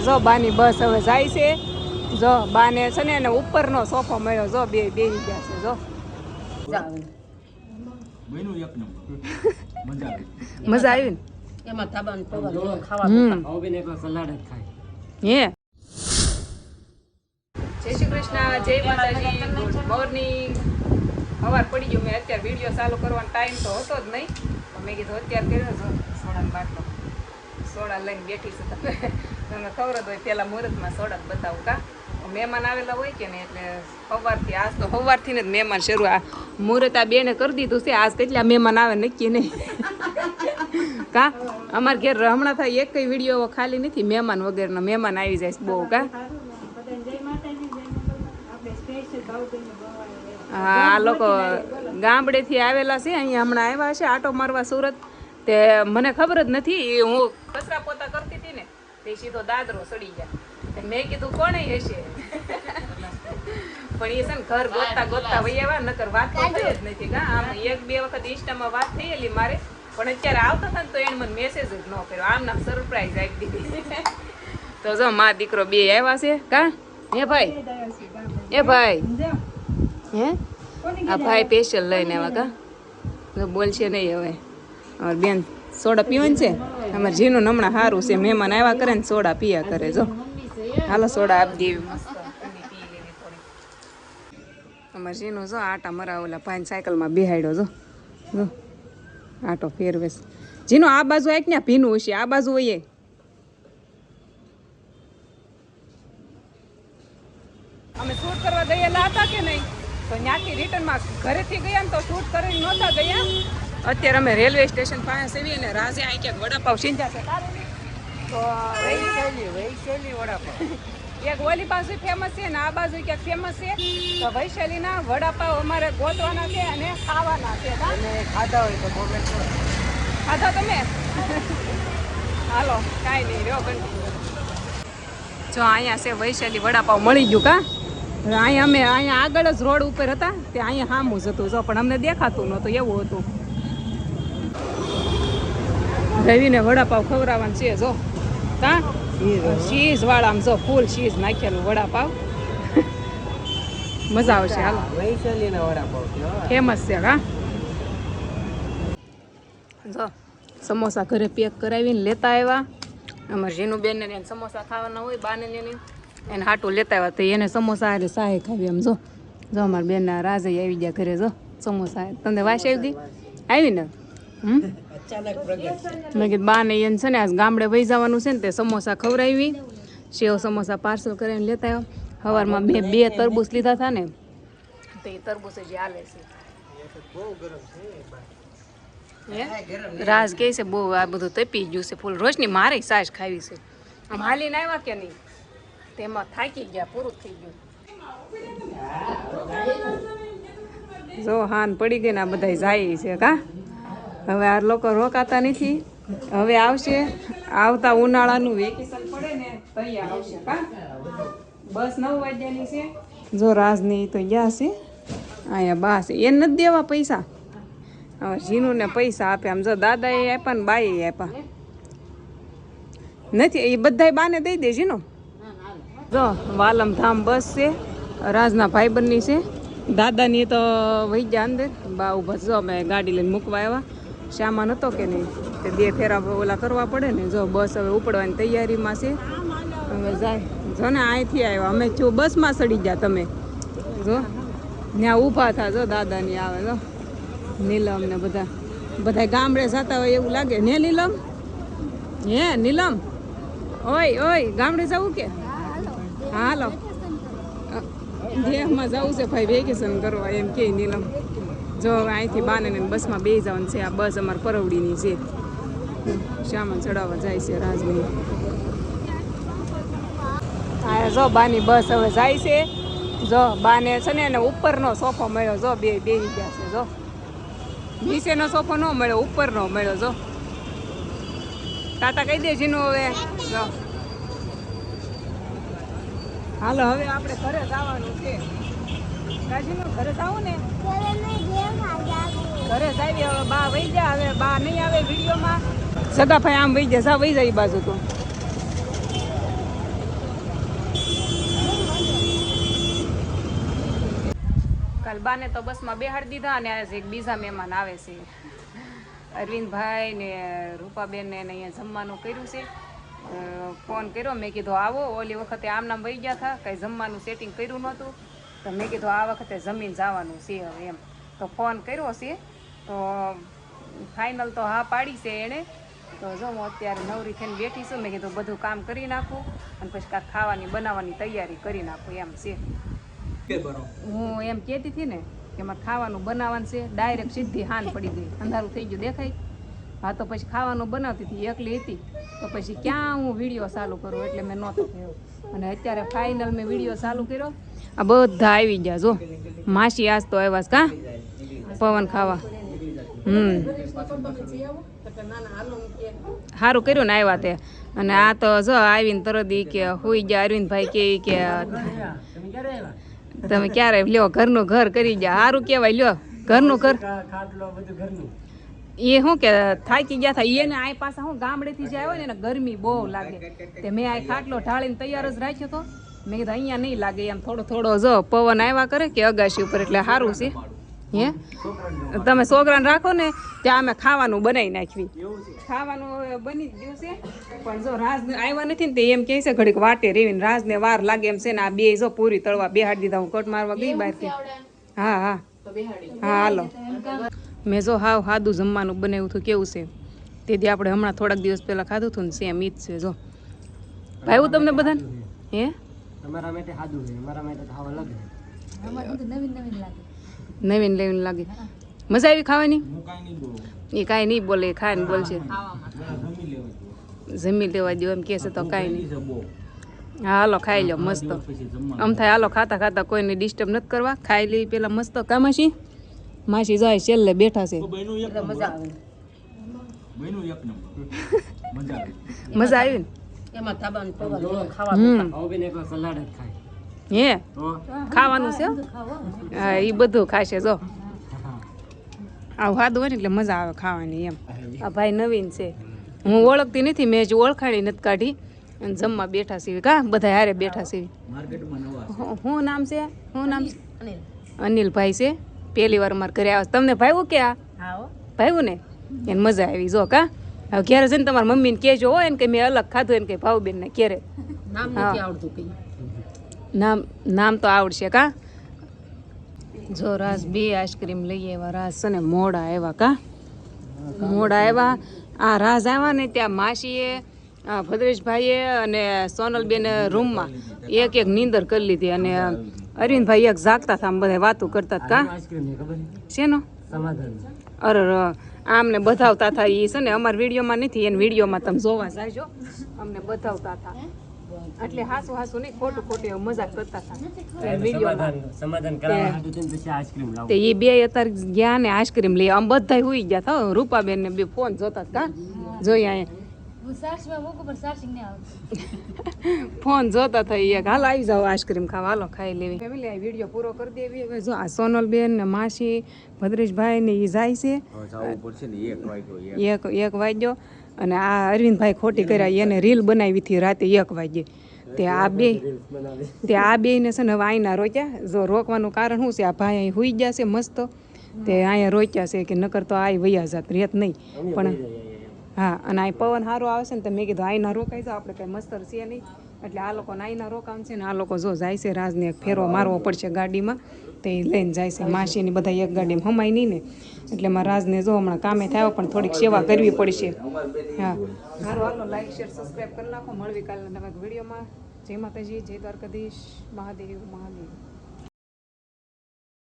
જો બાની બસ હવે જાય છે જો બાને છે ને એને ઉપરનો સોફો મળ્યો જો બે બેહી ગયા છે જો મજા આવી ને એમાં તાબાન પગા ખાવા ખાવા એકલા સલાડ જ ખાય હે જય શ્રી કૃષ્ણ જય માતાજી ગુડ મોર્નિંગ સવાર પડી ગયું મેં અત્યારે વિડીયો ચાલુ કરવાનો ટાઈમ તો હતો જ નહીં મેં કીધું અત્યારે કર્યો છો સોડાનો બાટલો સોડા લઈને બેઠી છું તમે ખબર જ હોય પહેલાં મુહૂર્તમાં સોડા જ બતાવું કા મહેમાન આવેલા હોય કે ને એટલે સવારથી આજ તો સવારથી ને જ મહેમાન શરૂ આ મુહૂર્ત આ બેને કરી દીધું છે આજ કેટલા મહેમાન આવે નક્કી નહીં કા અમારે ઘેર હમણાં થાય એક કઈ વિડીયો ખાલી નથી મહેમાન વગેરેના મહેમાન આવી જાય બહુ કા હા આ લોકો ગામડેથી આવેલા છે અહીંયા હમણાં આવ્યા છે આટો મારવા સુરત તે મને ખબર જ નથી હું કચરા પોતા કરતી હતી ને તે સીધો દાદરો સડી ગયા મેં કીધું કોણે હશે પણ એ છે ને ઘર ગોતતા ગોતતા વહી આવ્યા નકર વાત તો થઈ જ નથી કા આમ એક બે વખત ઇન્સ્ટામાં વાત થયેલી મારે પણ અત્યારે આવતા હતા ને તો એને મને મેસેજ જ ન કર્યો આમ નામ સરપ્રાઈઝ આપી દીધી તો જો મા દીકરો બે આવ્યા છે કા હે ભાઈ એ ભાઈ હે આ ભાઈ સ્પેશિયલ લઈને આવ્યા કા બોલશે નહીં હવે અમારે બેન સોડા પીવાનું છે અમારે જીનું હમણાં સારું છે મહેમાન આવ્યા કરે ને સોડા પીયા કરે જો હાલો સોડા આપી દેવી મસ્ત અમારે જીનું જો આટા મરાવેલા ભાઈ સાયકલમાં બેહાડ્યો જો જો આટો ફેરવેશ જીનો આ બાજુ આવીને ત્યાં ભીનું હશે આ બાજુ હોય અમે શૂટ કરવા ગયેલા હતા કે નહીં તો ત્યાંથી રિટર્નમાં ઘરેથી ગયા ને તો શૂટ કરીને નહોતા ગયા અત્યારે અમે રેલવે સ્ટેશન પાસે સેવી અને રાજે આ ક્યાંક વડાપાવ સિંધા છે તો વૈશાલી વડાપાવ એક ઓલી બાજુ ફેમસ છે ને આ બાજુ ક્યાંક ફેમસ છે તો વૈશાલીના વડાપાવ અમારે ગોતવાના છે અને ખાવાના છે ખાધા હોય તો ખાધા તમે હાલો કાંઈ નહીં રહ્યો કન્ટિન્યુ જો અહીંયા છે વૈશાલી વડાપાવ મળી ગયું કા અહીંયા અમે અહીંયા આગળ જ રોડ ઉપર હતા તે અહીંયા સામું જ હતું જો પણ અમને દેખાતું નહોતું એવું હતું રવિને વડાપાવ ખવડાવવાનું છે જો કા ચીઝ વાળામાં જો ફૂલ ચીઝ નાખેલું વડાપાવ મજા આવશે હાલો વૈશાલીના વડાપાવ ફેમસ છે કા જો સમોસા ઘરે પેક કરાવીને લેતા આવ્યા અમારે જીનું બેનને એને સમોસા ખાવાના હોય બાને એને હાટું લેતા આવ્યા તો એને સમોસા હારે સાહે ખાવી એમ જો અમારા બેનના રાજે આવી ગયા ઘરે જો સમોસા તમને વાસ આવી આવી ને મેં કીધું બા ને એને છે ને આજ ગામડે વહી જવાનું છે ને તે સમોસા ખવડાવી સેવ સમોસા પાર્સલ કરીને લેતા આવ્યા સવારમાં બે તરબૂચ લીધા હતા ને તો એ તરબૂચ જે હાલે છે રાજ કહે છે બહુ આ બધું તપી ગયું છે ફૂલ રોજની મારે સાસ ખાવી છે આમ હાલીને આવ્યા કે નહીં તેમાં થાકી ગયા પૂરું થઈ ગયું જો હાન પડી ગઈ ને આ બધા જાય છે કા હવે આ લોકો રોકાતા નથી હવે આવશે આવતા ઉનાળાનું વેકેશન પડે ને તૈયાર આવશે કા બસ 9 વાગ્યાની છે જો રાજની તો ગયા છે અહીંયા બા છે એને નથી દેવા પૈસા હવે જીનું ને પૈસા આપે આમ જો દાદાએ આપ્યા ને બાઈએ આપ્યા નથી એ બધાય બાને દઈ દે જીનો જો વાલમ ધામ બસ છે રાજના ભાઈબંધની છે દાદાની તો વહી ગયા અંદર બા ઉભા જો અમે ગાડી લઈને મૂકવા આવ્યા સામાન હતો કે નહીં તે 2 ફેરા ઓલા કરવા પડે ને જો બસ હવે ઉપડવાની તૈયારીમાં છે હવે જાય જો ને અહીંથી આવ્યા અમે જો બસમાં સડી ગયા તમે જો ત્યાં ઊભા થા જો દાદાની આવે જો નીલમ ને બધા ગામડે જતા હોય એવું લાગે ને નીલમ હે નીલમ ઓય ગામડે જવું કે હાલો દેહમાં જવું છે ભાઈ વેકેશન કરવા એમ કે નીલમ જો અહીંથી બાને બસમાં બે જવાનું છે આ બસ અમારે પરવડીની છે સામાન ચડાવવા જાય છે રાજની હા જો બાની બસ હવે જાય છે જો બાને છે ને એને ઉપરનો સોફો મળ્યો જો બેહી ગયા છે જો નીચેનો સોફો ન મળ્યો ઉપરનો મળ્યો જો તાતા કહી દે જીનું હવે જો હાલો હવે આપણે ઘરે જવાનું છે કાજીનું ઘરે જવું ને ઘરે જાવી હવે બા વહી જા હવે બા નહીં આવે વિડીયોમાં સગા ભાઈ આમ વહી જાય વહી જાય એ બાજુ તો બાને તો બસમાં બેહાડી દીધા અને આજે એક બીજા મહેમાન આવે છે અરવિંદભાઈ ને રૂપાબેન ને અહીંયા જમવાનું કર્યું છે. ફોન કર્યો, મેં કીધું આવો, ઓલી વખતે આમ નામ વહી ગયા હતા, કંઈ જમવાનું સેટિંગ કર્યું નહોતું, તો મેં કીધું આ વખતે જમીન જવાનું છે હવે એમ. તો ફોન કર્યો છે તો ફાઇનલ તો હા પાડી છે એણે. તો જો હું અત્યારે નવરી થઈને બેઠી છું, મેં કીધું બધું કામ કરી નાખું અને પછી કાંઈક ખાવાની બનાવવાની તૈયારી કરી નાખું એમ છે. હું એમ કહેતી હતી ને કે મારે ખાવાનું બનાવવાનું છે, ડાયરેક્ટ સીધી હાન પડી ગઈ, અંધારું થઈ ગયું દેખાય. હા તો પછી ખાવાનું બનાવતી હતી, એકલી હતી, તો પછી ક્યાં હું વિડીયો ચાલુ કરું, એટલે મેં નહોતો કર્યો. અને અત્યારે ફાઇનલ મેં વિડીયો ચાલુ કર્યો. આ બધા આવી ગયા જો, માસી આજ તો આવ્યા કા પવન ખાવા. સારું કર્યું ને આવ્યા તે. અને આ તો જો આવીને તરત ઈ કે હુઈ ગયા અરવિંદભાઈ કે તમે ક્યારે લ્યો ઘરનું ઘર કરી ગયા, સારું કહેવાય, લ્યો ઘરનું ઘર. એ શું કે થાકી ગયા હતા એને, આ પાછા હું ગામડેથી જે આવ્યો ને એને ગરમી બહુ લાગે, તે મેં આ ખાટલો ઢાળીને તૈયાર જ રાખ્યો હતો. મેં કીધું અહીંયા નહીં લાગે એમ, થોડો થોડો જો પવન આવ્યા કરે કે અગાશી ઉપર, એટલે સારું છે. હે તમે છોકરાને રાખો ને ત્યાં અમે ખાવાનું બનાવી નાખવી, ખાવાનું બની જ ગયું છે. પણ જો રાજ આવ્યા નથી ને તે એમ કહે છે ઘડીક વાટે રેવીને, રાજને વાર લાગે એમ છે ને. આ બે જો પૂરી તળવા બેહાડી દીધા, હું કટ મારવા ગઈ બહારથી. હા હા હા હાલો. મેં જો હાવ સાદું જમવાનું બનાવ્યું હતું, કેવું છે તેથી આપણે હમણાં થોડાક દિવસ પહેલાં ખાધું હતું ને, સેમ ઈ જ છે. જો ભાઈ તમને બધાને હે તમારા માટે સાદું છે, અમારા માટે તો ખાવા લાગે, નવીન લેવીન લાગે. મજા આવી ખાવાની? એ કાંઈ નહીં બોલે, ખાઈને બોલશે જમી લેવા દો એમ કહે છે તો કાંઈ નહીં. હા હાલો ખાઈ લો મસ્ત. આમ થાય હાલો ખાતા ખાતા કોઈને ડિસ્ટર્બ નથી કરવા, ખાઈ લઈ પેલા મસ્ત. કા માસી? માસી જાય છેલ્લે બેઠા છે. મજા આવી ને એમાં તાબાનું પવન ખાવા સલાડ જ ખાય. હે ખાવાનું છે? હા એ બધું ખાશે જો. આવું સાદું હોય ને એટલે મજા આવે ખાવાની એમ. આ ભાઈ નવીન છે, હું ઓળખતી નથી, મેં હજી ઓળખાણી નથી કાઢી. અને જમવા બેઠા છીએ કા બધા હારે બેઠા છીએ. શું નામ છે? શું નામ છે? અનિલભાઈ છે. પહેલી વાર મારા ઘરે આવે. તમને ભાઈવું કે આ ભાઈવું ને એને મજા આવી જો કા. હવે ઘેરે છે ને તમારા મમ્મીને કહેજો હોય ને કે મેં અલગ ખાધું એને કે ભાવબેન ને ઘેરે. નામ તો આવડશે કા. જો રાસ બે આઈસ્ક્રીમ લઈ આવ્યા. રાસ છે ને મોડા આવ્યા કા, મોડા આવ્યા. આ રાસ આવ્યા ને ત્યાં માસીએ ભદ્રેશભાઈએ અને સોનલબેન રૂમમાં એક એક નીંદર કરી લીધી, અને અરવિંદભાઈ એક જાગતા હતા, આમ બધા વાતો કરતા હતા કા. શેનો? અરે આમને બતાવતા હતા. એ છે ને અમારા વિડીયોમાં નથી, એને વિડીયોમાં તમે જોવા જાજો, અમને બતાવતા હતા. એટલે હાસુ હાસુ નહીં, ખોટું ખોટું એવું મજાક કરતા હતા. તે એ બે અત્યારે ગયા ને આઈસ્ક્રીમ લઈ, આમ બધા હુઈ ગયા હતા. રૂપાબેન ને બે ફોન જોતા હતા જોઈ અહીંયા ફોન જોતા હતા. એક હાલ આવી જાઓ આઈસ્ક્રીમ ખાવા, હાલો ખાઈ લેવી. ફેમિલી આ વિડીયો પૂરો કરી દેવી. હવે જો આ સોનલબેન ને માસી ભદ્રેશભાઈ ને એ જાય છે, 1 વાગ્યો. અને આ અરવિંદભાઈ ખોટી કર્યા, એને રીલ બનાવી હતી રાતે 1 વાગ્યે. તે આ બે ને છે ને હવે આઈના રોક્યા. જો રોકવાનું કારણ શું છે, આ ભાઈ અહીં હુઈ ગયા છે મસ્ત, તે અહીંયા રોક્યા છે કે નકર તો આ વૈયા જાત રેત નહીં. પણ હા, અને આ પવન સારો આવે છે ને, તો મેં કીધું આઈના રોકાઈ જાઓ, આપણે કંઈ મસ્તર છે નહીં. એટલે આ લોકોને આઈના રોકામ છે ને, આ લોકો જો જાય છે રાજને એક ફેરો મારવો પડશે ગાડીમાં, તે લઈને જાય છે. માસીની બધા એક ગાડીમાં હમાય નહીં ને, એટલે મારા રાજને જો હમણાં કામે થયો પણ થોડીક સેવા કરવી પડશે. હા સારું હાલો, લાઈક શેર સબસ્ક્રાઈબ કરી નાખો. મળવી કાલના નવા વિડીયોમાં. જય માતાજી, જય દ્વારકાધીશ, મહાદેવ મહાદેવ.